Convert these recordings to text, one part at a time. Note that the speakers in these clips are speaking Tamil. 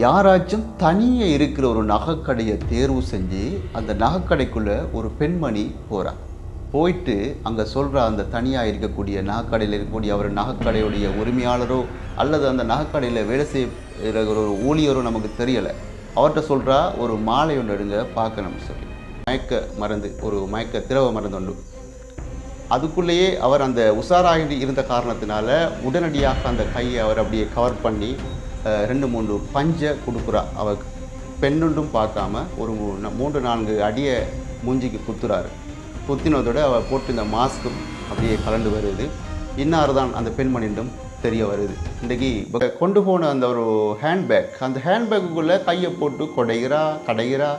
யாராச்சும் தனியே இருக்கிற ஒரு நகைக்கடையை தேர்வு செஞ்சு அந்த நகைக்கடைக்குள்ள ஒரு பெண்மணி போறா. போயிட்டு அங்கே சொல்கிற அந்த தனியாக இருக்கக்கூடிய நகைக்கடையில் இருக்கக்கூடிய அவர் நகைக்கடையுடைய உரிமையாளரோ அல்லது அந்த நகைக்கடையில் வேலை செய்கிற ஒரு ஊழியரோ நமக்கு தெரியலை. அவர்கிட்ட சொல்கிறா, ஒரு மாலை ஒன்று எடுங்க பார்க்கணும்னு சொல்லி. மயக்க மருந்து, ஒரு மயக்க திரவ மருந்து உண்டு. அதுக்குள்ளேயே அவர் அந்த உஷாராகி இருந்த காரணத்தினால உடனடியாக அந்த கையை அவர் அப்படியே கவர் பண்ணி 2-3 பஞ்சை கொடுக்குறா. அவள் பெண்ணுண்டும் பார்க்காம ஒரு 3-4 அடியை மூஞ்சிக்கு குத்துறாரு. குத்தினதோடு அவள் போட்டு இந்த மாஸ்க்கும் அப்படியே கலந்து வருது. இன்னார் தான் அந்த பெண்மணிண்டும் தெரிய வருது. இன்றைக்கி கொண்டு போன அந்த ஒரு ஹேண்ட்பேக், அந்த ஹேண்ட்பேக்குள்ளே கையை போட்டு கடைகிறா,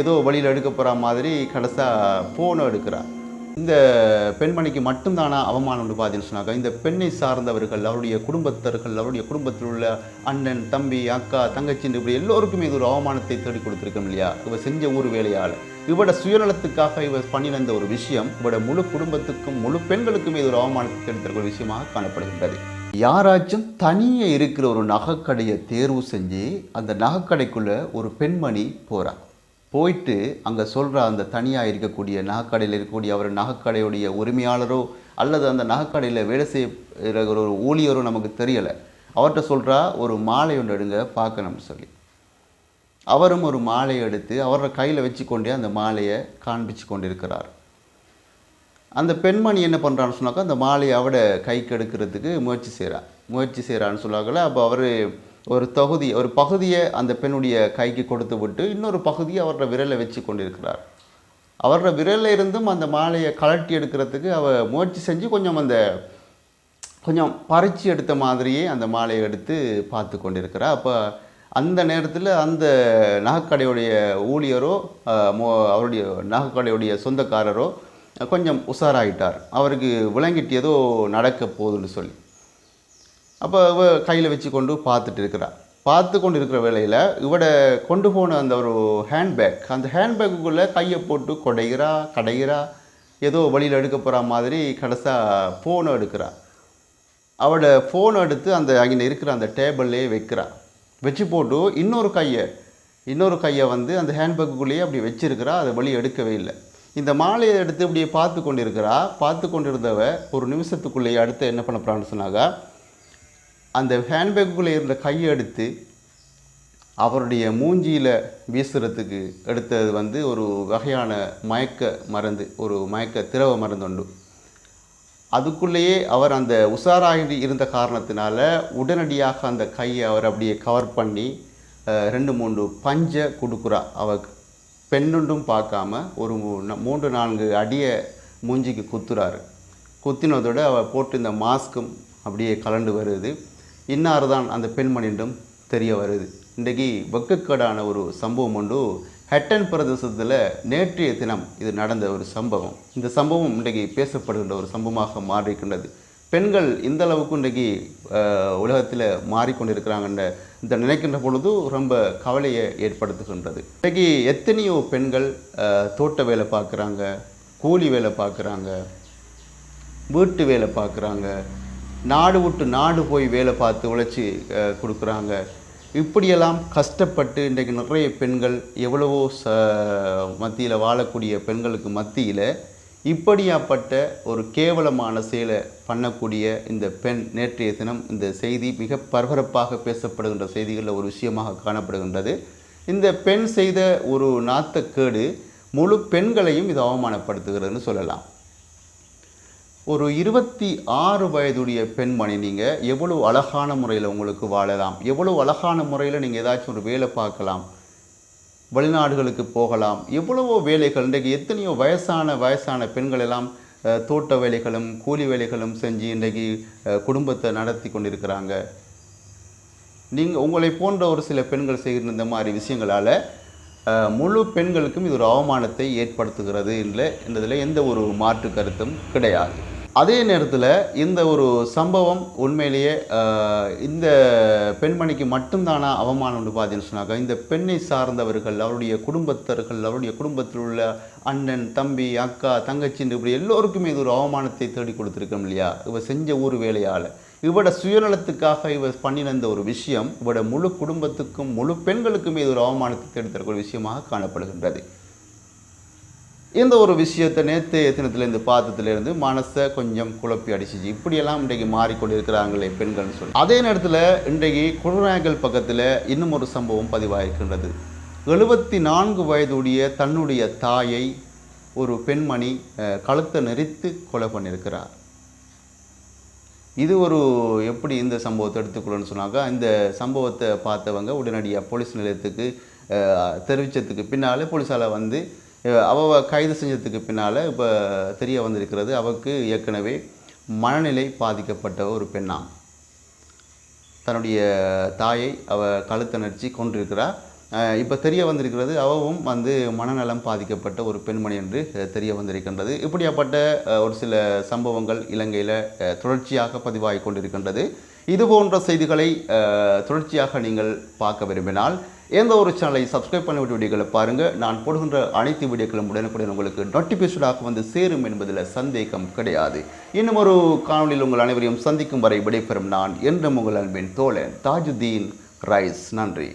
ஏதோ வழியில் எடுக்க போகிற மாதிரி கடைசியாக ஃபோனை எடுக்கிறா. இந்த பெண்மணிக்கு மட்டும்தானா அவமானம் உண்டு பார்த்தீங்கன்னு சொன்னாக்கா, இந்த பெண்ணை சார்ந்தவர்கள், அவருடைய குடும்பத்தர்கள், அவருடைய குடும்பத்தில் உள்ள அண்ணன், தம்பி, அக்கா, தங்கச்சின்னு இப்படி எல்லோருக்குமே இது ஒரு அவமானத்தை தேடி கொடுத்துருக்கோம் இல்லையா? இவர் செஞ்ச ஊர் வேலையால், இவட சுயநலத்துக்காக இவர் பண்ணின ஒரு விஷயம் இவட முழு குடும்பத்துக்கும் முழு பெண்களுக்குமே இது ஒரு அவமானத்தை தேடித்தர ஒரு விஷயமாக காணப்படுகின்றது. யாராச்சும் தனியே இருக்கிற ஒரு நகைக்கடையை தேர்வு செஞ்சு அந்த நகைக்கடைக்குள்ள ஒரு பெண்மணி போறா. போயிட்டு அங்கே சொல்கிற அந்த தனியாக இருக்கக்கூடிய நகைக்கடையில் இருக்கக்கூடிய அவர் நகைக்கடையுடைய உரிமையாளரோ அல்லது அந்த நகைக்கடையில் வேலை செய்கிற ஒரு ஊழியரோ நமக்கு தெரியலை. அவர்கிட்ட சொல்கிறா, ஒரு மாலை ஒன்று எடுங்க பார்க்கணும்னு சொல்லி. அவரும் ஒரு மாலையை எடுத்து அவரோட கையில் வச்சு கொண்டே அந்த மாலையை காண்பிச்சு கொண்டிருக்கிறார். அந்த பெண்மணி என்ன பண்ணுறான்னு சொன்னாக்கா, அந்த மாலையை அவட கைக்கு எடுக்கிறதுக்கு முயற்சி செய்கிறான்னு சொன்னாங்களே. அப்போ அவர் ஒரு பகுதியை அந்த பெண்ணுடைய கைக்கு கொடுத்து விட்டு இன்னொரு பகுதியை அவரோட விரலை வச்சு கொண்டிருக்கிறார். அவரோட விரலில் இருந்தும் அந்த மாலையை கலட்டி எடுக்கிறதுக்கு அவள் முயற்சி செஞ்சு கொஞ்சம் பறித்து எடுத்த மாதிரியே அந்த மாலையை எடுத்து பார்த்து கொண்டிருக்கிறார். அப்போ அந்த நேரத்தில் அந்த நகைக்கடையுடைய ஊழியரோ அவருடைய நகைக்கடையுடைய சொந்தக்காரரோ கொஞ்சம் உஷாராயிட்டார். அவருக்கு விளங்கிட்டு ஏதோ நடக்க போகுதுன்னு சொல்லி. அப்போ இவ கையில் வச்சு கொண்டு பார்த்து கொண்டு இருக்கிற வேளையில் இவட கொண்டு போன அந்த ஒரு ஹேண்ட்பேக், அந்த ஹேண்ட்பேக்குள்ளே கையை போட்டு கடைகிறா, ஏதோ வழியில் எடுக்க போகிற மாதிரி கடைசியாக ஃபோனை எடுக்கிறா. அவட ஃபோனை எடுத்து அங்கே இருக்கிற அந்த டேபிள்லேயே வச்சு போட்டு இன்னொரு கையை வந்து அந்த ஹேண்ட்பேக்குள்ளேயே அப்படி வச்சிருக்கிறா. அதை வழி எடுக்கவே இல்லை. இந்த மாலையை எடுத்து இப்படியே பார்த்து கொண்டிருந்தவ ஒரு நிமிஷத்துக்குள்ளேயே அடுத்து என்ன பண்ண போகிறான்னு சொன்னாங்க, அந்த ஹேண்ட்பேக்குள்ளே இருந்த கையை எடுத்து அவருடைய மூஞ்சியில் வீசுறதுக்கு எடுத்தது வந்து ஒரு வகையான மயக்க மருந்து, ஒரு மயக்க திரவ மருந்து உண்டு. அதுக்குள்ளேயே அவர் அந்த உஷாராகி இருந்த காரணத்தினால உடனடியாக அந்த கையை அவர் அப்படியே கவர் பண்ணி 2-3 பஞ்சை கொடுக்குறா. அவள் பெண்ணுண்டும் பார்க்காம ஒரு 3-4 அடியை மூஞ்சிக்கு குத்துறாரு. குத்தினதோடு அவள் போட்டு இந்த மாஸ்க்கும் அப்படியே கலந்து வருது. இன்னார் தான் அந்த பெண்மணிண்டும் தெரிய வருது. இன்றைக்கி வெக்கக்கேடான ஒரு சம்பவம் உண்டு. ஹட்டன் பிரதேசத்தில் நேற்றைய தினம் இது நடந்த ஒரு சம்பவம். இந்த சம்பவம் இன்றைக்கு பேசப்படுகின்ற ஒரு சம்பவமாக மாறிக்கின்றது. பெண்கள் இந்த அளவுக்கு இன்றைக்கி உலகத்தில் மாறிக்கொண்டிருக்கிறாங்கன்ற இந்த நினைக்கின்ற பொழுது ரொம்ப கவலையை ஏற்படுத்துகின்றது. இன்றைக்கி எத்தனையோ பெண்கள் தோட்ட வேலை பார்க்குறாங்க, கூலி வேலை பார்க்குறாங்க, வீட்டு வேலை பார்க்குறாங்க, நாடு விட்டு நாடு போய் வேலை பார்த்து உழைச்சி கொடுக்குறாங்க. இப்படியெல்லாம் கஷ்டப்பட்டு இன்றைக்கு நிறைய பெண்கள் எவ்வளவோ மத்தியில் வாழக்கூடிய பெண்களுக்கு மத்தியில் இப்படியாப்பட்ட ஒரு கேவலமான செயலை பண்ணக்கூடிய இந்த பெண் நேற்றைய தினம் இந்த செய்தி மிக பரபரப்பாக பேசப்படுகின்ற செய்திகளில் ஒரு விஷயமாக காணப்படுகின்றது. இந்த பெண் செய்த ஒரு நாத்தக்கேடு முழு பெண்களையும் இது அவமானப்படுத்துகிறதுன்னு சொல்லலாம். ஒரு 26 வயதுடைய பெண்மணி, நீங்கள் எவ்வளோ அழகான முறையில் உங்களுக்கு வாழலாம், எவ்வளோ அழகான முறையில் நீங்கள் ஏதாச்சும் ஒரு வேலை பார்க்கலாம், வெளிநாடுகளுக்கு போகலாம், எவ்வளவோ வேலைகள். இன்றைக்கு எத்தனையோ வயசான பெண்கள் எல்லாம் தோட்ட வேலைகளும் கூலி வேலைகளும் செஞ்சு இன்றைக்கு குடும்பத்தை நடத்தி கொண்டிருக்கிறாங்க. உங்களை போன்ற ஒரு சில பெண்கள் செய்கிற இந்த மாதிரி விஷயங்களால் முழு பெண்களுக்கும் இது ஒரு அவமானத்தை ஏற்படுத்துகிறது என்றதில் எந்த ஒரு மாற்று கருத்தும் கிடையாது. அதே நேரத்தில் இந்த ஒரு சம்பவம் உண்மையிலேயே இந்த பெண்மணிக்கு மட்டும்தானா அவமானம் உண்டு பார்த்தீங்கன்னு சொன்னாக்கா, இந்த பெண்ணை சார்ந்தவர்கள், அவருடைய குடும்பத்தர்கள், அவருடைய குடும்பத்தில் உள்ள அண்ணன், தம்பி, அக்கா, தங்கச்சின்னு இப்படி எல்லோருக்குமே இது ஒரு அவமானத்தை தேடி கொடுத்துருக்கோம் இல்லையா? இவ செஞ்ச ஊர் வேலையால், இவட சுயநலத்துக்காக இவர் பண்ணின இந்த ஒரு விஷயம் இவட முழு குடும்பத்துக்கும் முழு பெண்களுக்குமே இது ஒரு அவமானத்தை எடுத்துக்கூடிய விஷயமாக காணப்படுகின்றது. இந்த ஒரு விஷயத்தை நேற்று தினத்திலேருந்து பார்த்ததுலேருந்து மனசை கொஞ்சம் குழப்பி அடிச்சிச்சு. இப்படியெல்லாம் இன்றைக்கு மாறிக்கொண்டு இருக்கிறாங்களே பெண்கள்னு சொல்லி. அதே நேரத்தில் இன்றைக்கு குருநாயகல் பக்கத்தில் இன்னும் ஒரு சம்பவம் பதிவாகிருக்கின்றது. 74 வயதுடைய தன்னுடைய தாயை ஒரு பெண்மணி கழுத்தை நெரித்து கொலை பண்ணியிருக்கிறார். இது ஒரு எப்படி இந்த சம்பவத்தை எடுத்துக்கொள்ளணும்னு சொன்னாக்கா, இந்த சம்பவத்தை பார்த்தவங்க உடனடியாக போலீஸ் நிலையத்துக்கு தெரிவித்ததுக்கு பின்னால் போலீஸால் வந்து அவ கைது செஞ்சதுக்கு பின்னால் இப்போ தெரிய வந்திருக்கிறது அவருக்கு ஏற்கனவே மனநிலை பாதிக்கப்பட்ட ஒரு பெண்ணாம். தன்னுடைய தாயை அவ கழுத்தை நெரிச்சு கொண்டிருக்கிறார். இப்போ தெரிய வந்திருக்கிறது அவவும் வந்து மனநலம் பாதிக்கப்பட்ட ஒரு பெண்மணி என்று தெரிய வந்திருக்கின்றது. இப்படியாப்பட்ட ஒரு சில சம்பவங்கள் இலங்கையில் தொடர்ச்சியாக பதிவாகி கொண்டிருக்கின்றது. இது போன்ற செய்திகளை தொடர்ச்சியாக நீங்கள் பார்க்க விரும்பினால் எந்த ஒரு சேனலை சப்ஸ்கிரைப் பண்ண விட்டு வீடியோக்களை பாருங்கள். நான் போடுகின்ற அனைத்து வீடியோக்களும் உடனுக்குடன் உங்களுக்கு நோட்டிஃபிகேஷனாக வந்து சேரும் என்பதில் சந்தேகம் கிடையாது. இன்னும் ஒரு காணொலியில் உங்கள் அனைவரையும் சந்திக்கும் வரை விடைபெறும் நான் என்றும் உங்கள் அன்பின் தோழன் தாஜுதீன் ரைஸ். நன்றி.